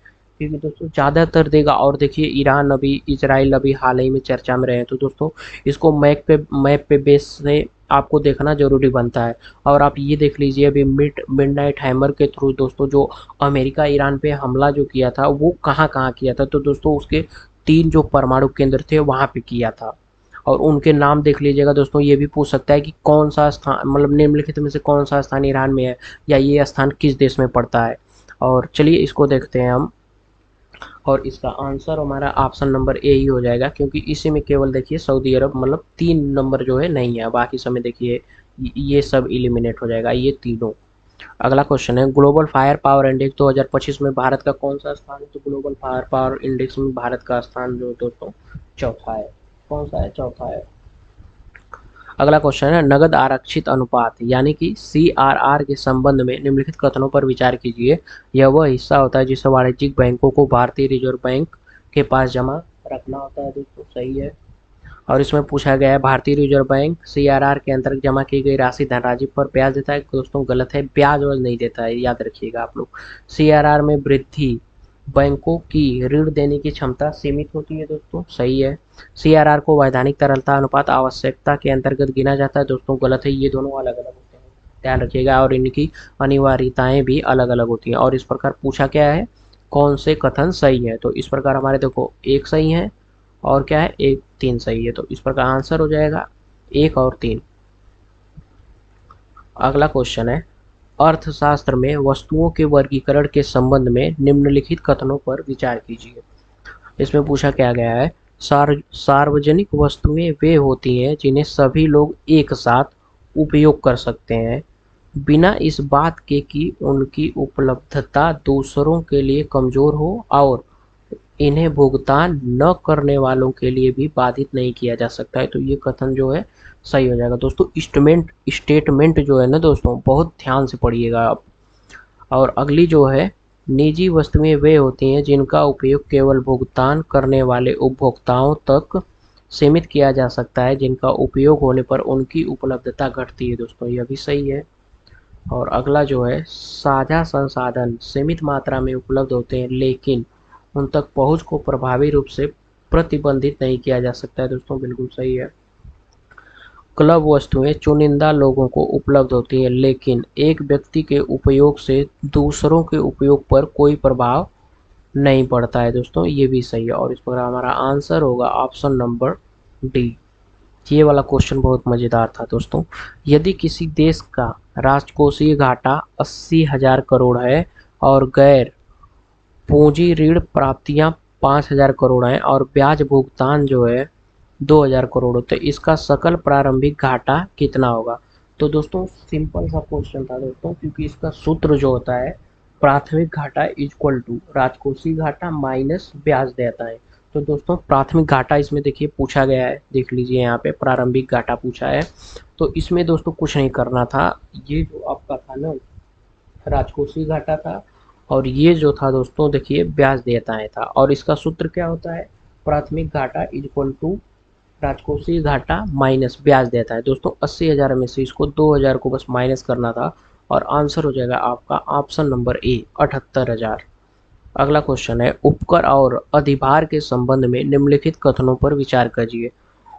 क्योंकि दोस्तों ज़्यादातर देगा। और देखिए ईरान अभी, इजराइल अभी हाल ही में चर्चा में रहे हैं, तो दोस्तों इसको मैप पे बेस से आपको देखना जरूरी बनता है। और आप ये देख लीजिए, अभी मिडनाइट हैमर के थ्रू दोस्तों जो अमेरिका ईरान पे हमला जो किया था, वो कहाँ कहाँ किया था? तो दोस्तों उसके 3 जो परमाणु केंद्र थे वहाँ पे किया था। और उनके नाम देख लीजिएगा दोस्तों, ये भी पूछ सकता है कि कौन सा स्थान, मतलब निम्नलिखित में से कौन सा स्थान ईरान में है, या ये स्थान किस देश में पड़ता है। और चलिए इसको देखते हैं हम। और इसका आंसर हमारा ऑप्शन नंबर ए ही हो जाएगा, क्योंकि इसी में केवल देखिए सऊदी अरब, मतलब 3 नंबर जो है नहीं है, बाकी समय देखिए ये सब इलिमिनेट हो जाएगा, ये तीनों। अगला क्वेश्चन है, ग्लोबल फायर पावर इंडेक्स 2025 में भारत का कौन सा स्थान है? तो ग्लोबल फायर पावर इंडेक्स में भारत का स्थान जो दोस्तों चौथा है। कौन सा है? चौथा है। अगला क्वेश्चन है, नगद आरक्षित अनुपात यानी कि सीआरआर के संबंध में निम्नलिखित कथनों पर विचार कीजिए। यह वह हिस्सा होता है जिसे वाणिज्यिक बैंकों को भारतीय रिजर्व बैंक के पास जमा रखना होता है। दोस्तों सही है। और इसमें पूछा गया है, भारतीय रिजर्व बैंक सीआरआर के अंतर्गत जमा की गई राशि धनराशि पर ब्याज देता है? दोस्तों गलत है, ब्याज वाज नहीं देता है, याद रखिएगा आप लोग। सीआरआर में वृद्धि, बैंकों की ऋण देने की क्षमता सीमित होती है। दोस्तों सही है। सीआरआर को वैधानिक तरलता अनुपात आवश्यकता के अंतर्गत गिना जाता है? दोस्तों गलत है, ये दोनों अलग अलग होते हैं, ध्यान रखिएगा। और इनकी अनिवार्यताएं भी अलग अलग होती हैं। और इस प्रकार पूछा क्या है, कौन से कथन सही है? तो इस प्रकार हमारे देखो एक सही है, और क्या है, एक 3 सही है। तो इस प्रकार आंसर हो जाएगा 1 और 3। अगला क्वेश्चन है, अर्थशास्त्र में वस्तुओं के वर्गीकरण के संबंध में निम्नलिखित कथनों पर विचार कीजिए। इसमें पूछा क्या गया है, सार्वजनिक वस्तुएं वे होती हैं जिन्हें सभी लोग एक साथ उपयोग कर सकते हैं, बिना इस बात के कि उनकी उपलब्धता दूसरों के लिए कमजोर हो, और इन्हें भुगतान न करने वालों के लिए भी बाधित नहीं किया जा सकता है। तो ये कथन जो है सही हो जाएगा। दोस्तों स्टेटमेंट जो है ना दोस्तों, बहुत ध्यान से पढ़िएगा आप। और अगली जो है, निजी वस्तुएं वे होती हैं जिनका उपयोग केवल भुगतान करने वाले उपभोक्ताओं तक सीमित किया जा सकता है, जिनका उपयोग होने पर उनकी उपलब्धता घटती है। दोस्तों यह भी सही है। और अगला जो है, साझा संसाधन सीमित मात्रा में उपलब्ध होते हैं, लेकिन उन तक पहुंच को प्रभावी रूप से प्रतिबंधित नहीं किया जा सकता है। दोस्तों बिल्कुल सही है। क्लब वस्तुएं चुनिंदा लोगों को उपलब्ध होती हैं, लेकिन एक व्यक्ति के उपयोग से दूसरों के उपयोग पर कोई प्रभाव नहीं पड़ता है। दोस्तों ये भी सही है। और इस पर हमारा आंसर होगा ऑप्शन नंबर डी। ये वाला क्वेश्चन बहुत मज़ेदार था दोस्तों। यदि किसी देश का राजकोषीय घाटा 80,000 करोड़ है, और गैर पूंजी ऋण प्राप्तियां 5,000 करोड़ हैं, और ब्याज भुगतान जो है 2,000 करोड़ होते हैं, इसका सकल प्रारंभिक घाटा कितना होगा? तो दोस्तों सिंपल सा क्वेश्चन था दोस्तों, क्योंकि इसका सूत्र जो होता है, प्राथमिक घाटा इक्वल टू राजकोषीय घाटा माइनस ब्याज देता है। तो दोस्तों प्राथमिक घाटा इसमें देखिए पूछा गया है, देख लीजिए यहाँ पे प्रारंभिक घाटा पूछा है। तो इसमें दोस्तों कुछ नहीं करना था, ये जो आपका था ना राजकोषीय घाटा था, और ये जो था दोस्तों देखिए ब्याज देयताएं था। और इसका सूत्र क्या होता है, प्राथमिक घाटा इक्वल टू राजकोषीय घाटा माइनस ब्याज देता है। दोस्तों 80,000 में से इसको 2,000 को बस माइनस करना था, और आंसर हो जाएगा आपका ऑप्शन नंबर ए 78,000। अगला क्वेश्चन है, उपकर और अधिभार के संबंध में निम्नलिखित कथनों पर विचार कीजिए।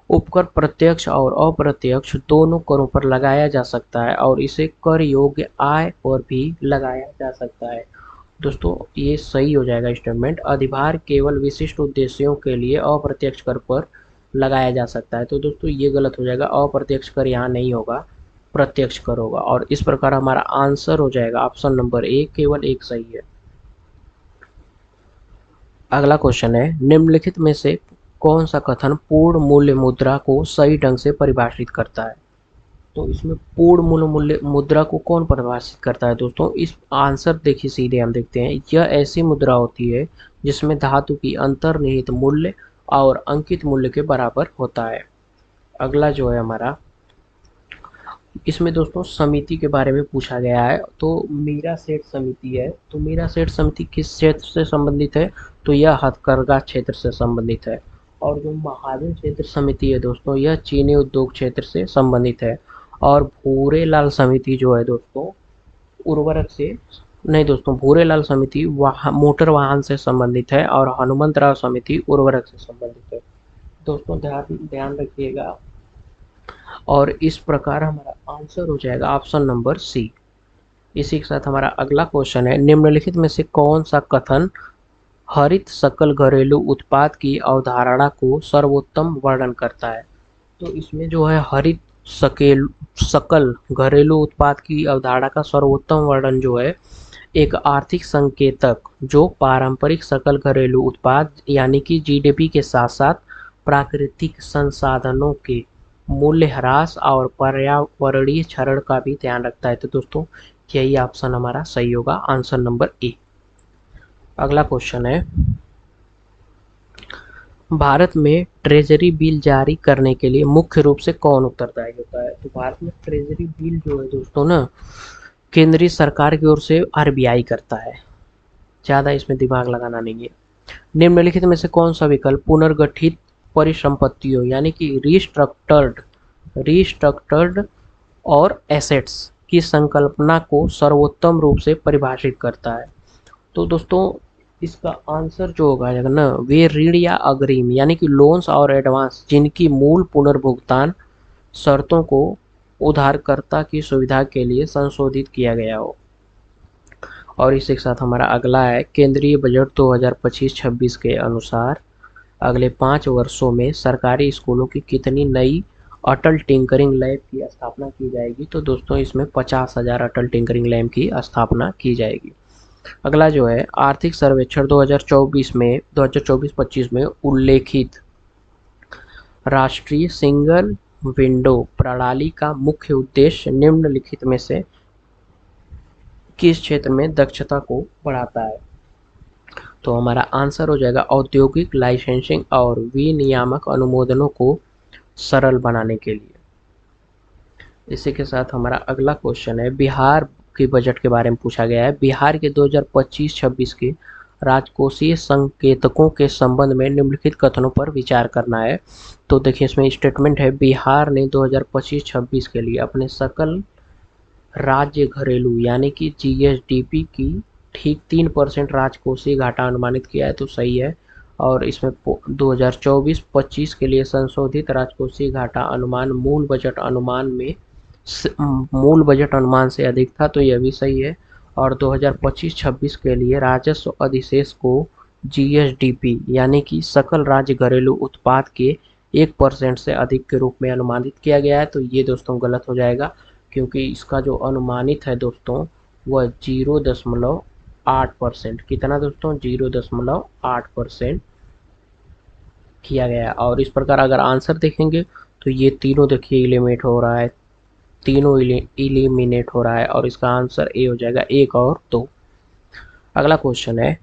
उपकर प्रत्यक्ष और अप्रत्यक्ष दोनों करों पर लगाया जा सकता है, और इसे कर योग्य आय पर भी लगाया जा सकता है। दोस्तों ये सही हो जाएगा स्टेटमेंट। अधिभार केवल विशिष्ट उद्देश्यों के लिए अप्रत्यक्ष कर पर लगाया जा सकता है। तो दोस्तों ये गलत हो जाएगा, अप्रत्यक्ष कर यहाँ नहीं होगा, प्रत्यक्ष कर होगा। और इस प्रकार हमारा आंसर हो जाएगा ऑप्शन नंबर ए, केवल एक सही है। अगला क्वेश्चन है, निम्नलिखित में से कौन सा कथन पूर्ण मूल्य मुद्रा को सही ढंग से परिभाषित करता है? तो इसमें पूर्ण मूल्य मुद्रा को कौन परिभाषित करता है? दोस्तों इस आंसर देखिए, सीधे हम देखते हैं, यह ऐसी मुद्रा होती है जिसमें धातु की अंतर्निहित मूल्य और अंकित मूल्य के बराबर होता है। अगला जो है हमारा, इसमें दोस्तों समिति के बारे में पूछा गया है। तो मीरा सेठ समिति है, तो मीरा सेठ समिति किस क्षेत्र से संबंधित है? तो यह हथकरघा क्षेत्र से संबंधित है। और जो महाजन क्षेत्र समिति है दोस्तों, यह चीनी उद्योग क्षेत्र से संबंधित है। और भूरेलाल समिति जो है दोस्तों, उर्वरक से नहीं दोस्तों, भूरेलाल समिति मोटर वाहन से संबंधित है और हनुमंतराव समिति उर्वरक से संबंधित है। दोस्तों ध्यान ध्यान रखिएगा। और इस प्रकार हमारा आंसर हो जाएगा ऑप्शन नंबर सी। इसी के साथ हमारा अगला क्वेश्चन है, निम्नलिखित में से कौन सा कथन हरित सकल घरेलू उत्पाद की अवधारणा को सर्वोत्तम वर्णन करता है? तो इसमें जो है हरित सकेल सकल घरेलू उत्पाद की अवधारणा का सर्वोत्तम वर्णन जो है, एक आर्थिक संकेतक जो पारंपरिक सकल घरेलू उत्पाद यानी कि जीडीपी के साथ साथ प्राकृतिक संसाधनों के मूल्य ह्रास और पर्यावरणीय क्षरण का भी ध्यान रखता है। तो दोस्तों यही ऑप्शन हमारा सही होगा, आंसर नंबर ए। अगला क्वेश्चन है, भारत में ट्रेजरी बिल जारी करने के लिए मुख्य रूप से कौन उत्तरदायी होता है? तो भारत में ट्रेजरी बिल जो है दोस्तों ना, केंद्रीय सरकार की ओर से आरबीआई करता है। ज़्यादा इसमें दिमाग लगाना नहीं है। निम्नलिखित में से कौन सा विकल्प पुनर्गठित परिसंपत्तियों यानी कि रिस्ट्रक्चर्ड और एसेट्स की संकल्पना को सर्वोत्तम रूप से परिभाषित करता है? तो दोस्तों इसका आंसर जो होगा ना, वे ऋण या अग्रिम यानी कि लोन्स और एडवांस जिनकी मूल पुनर्भुगतान शर्तों को उधारकर्ता की सुविधा के लिए संशोधित किया गया हो। और इसी के साथ हमारा अगला है, केंद्रीय बजट 2025-26 के अनुसार अगले 5 वर्षों में सरकारी स्कूलों की कितनी नई अटल टिंकरिंग लैब की स्थापना की जाएगी? तो दोस्तों इसमें 50,000 अटल टिंकरिंग लैब की स्थापना की जाएगी। अगला जो है, आर्थिक सर्वेक्षण 2024-25 में उल्लेखित राष्ट्रीय सिंगल विंडो प्रणाली का मुख्य उद्देश्य निम्नलिखित में से किस क्षेत्र में दक्षता को बढ़ाता है? तो हमारा आंसर हो जाएगा औद्योगिक लाइसेंसिंग और विनियामक अनुमोदनों को सरल बनाने के लिए। इसी के साथ हमारा अगला क्वेश्चन है, बिहार के बजट के बारे में पूछा गया है। बिहार के 2025-26 के राजकोषीय संकेतकों के संबंध में निम्नलिखित कथनों पर विचार करना है। तो देखिए इसमें स्टेटमेंट है, बिहार ने 2025-26 के लिए अपने सकल राज्य घरेलू यानी कि जीएसडीपी की ठीक 3% राजकोषीय घाटा अनुमानित किया है। तो सही है। और इसमें 2024-25 के लिए संशोधित राजकोषीय घाटा अनुमान मूल बजट अनुमान से अधिक था, तो यह भी सही है। और 2025-26 के लिए राजस्व अधिशेष को जीएसडीपी यानी कि सकल राज्य घरेलू उत्पाद के 1% से अधिक के रूप में अनुमानित किया गया है। तो ये दोस्तों गलत हो जाएगा, क्योंकि इसका जो अनुमानित है दोस्तों वह 0.8%, कितना दोस्तों 0.8% किया गया। और इस प्रकार अगर आंसर देखेंगे तो ये तीनों देखिए इलिमिनेट हो रहा है, तीनों इलिमिनेट हो रहा है और इसका आंसर ए हो जाएगा, 1 और 2। अगला क्वेश्चन है,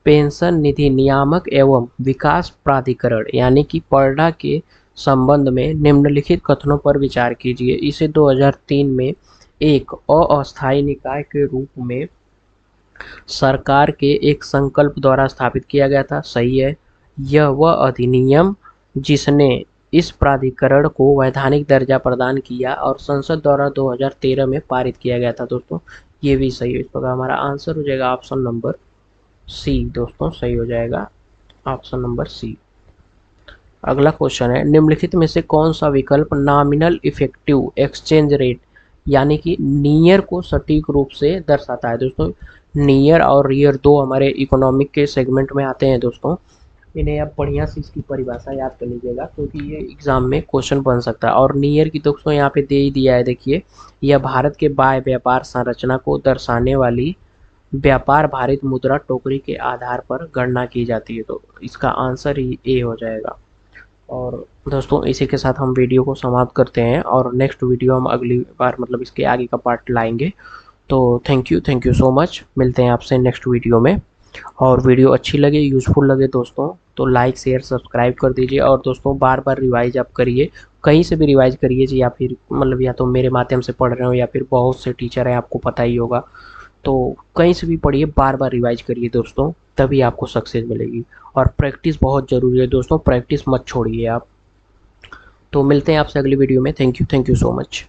पेंशन निधि नियामक एवं विकास प्राधिकरण यानी कि पर्डा के संबंध में निम्नलिखित कथनों पर विचार कीजिए। इसे 2003 में एक अस्थायी निकाय के रूप में सरकार के एक संकल्प द्वारा स्थापित किया गया था। सही है। यह वह अधिनियम जिसने इस प्राधिकरण को वैधानिक दर्जा प्रदान किया और संसद द्वारा 2013 में पारित किया गया था दोस्तों, ये भी सही है। इस प्रकार हमारा आंसर हो जाएगा ऑप्शन नंबर सी दोस्तों, सही हो जाएगा ऑप्शन नंबर सी। अगला क्वेश्चन है, निम्नलिखित में से कौन सा विकल्प नॉमिनल इफेक्टिव एक्सचेंज रेट यानी कि नियर को सटीक रूप से दर्शाता है? दोस्तों नियर और रियर दो हमारे इकोनॉमिक के सेगमेंट में आते हैं दोस्तों, इन्हें आप बढ़िया से इसकी परिभाषा याद कर लीजिएगा क्योंकि ये एग्जाम में क्वेश्चन बन सकता है। और नियर की दोस्तों यहाँ पे दे ही दिया है, देखिए यह भारत के बाह्य व्यापार संरचना को दर्शाने वाली व्यापार भारित मुद्रा टोकरी के आधार पर गणना की जाती है। तो इसका आंसर ही ए हो जाएगा। और दोस्तों इसी के साथ हम वीडियो को समाप्त करते हैं और नेक्स्ट वीडियो हम अगली बार मतलब इसके आगे का पार्ट लाएंगे। तो थैंक यू सो मच, मिलते हैं आपसे नेक्स्ट वीडियो में। और वीडियो अच्छी लगे, यूज़फुल लगे दोस्तों तो लाइक शेयर सब्सक्राइब कर दीजिए। और दोस्तों बार बार रिवाइज आप करिए, कहीं से भी रिवाइज करिए जी, या फिर मतलब या तो मेरे माध्यम से पढ़ रहे हो या फिर बहुत से टीचर हैं आपको पता ही होगा, तो कहीं से भी पढ़िए, बार बार रिवाइज करिए दोस्तों, तभी आपको सक्सेस मिलेगी। और प्रैक्टिस बहुत ज़रूरी है दोस्तों, प्रैक्टिस मत छोड़िए आप। तो मिलते हैं आपसे अगली वीडियो में। Thank you so much.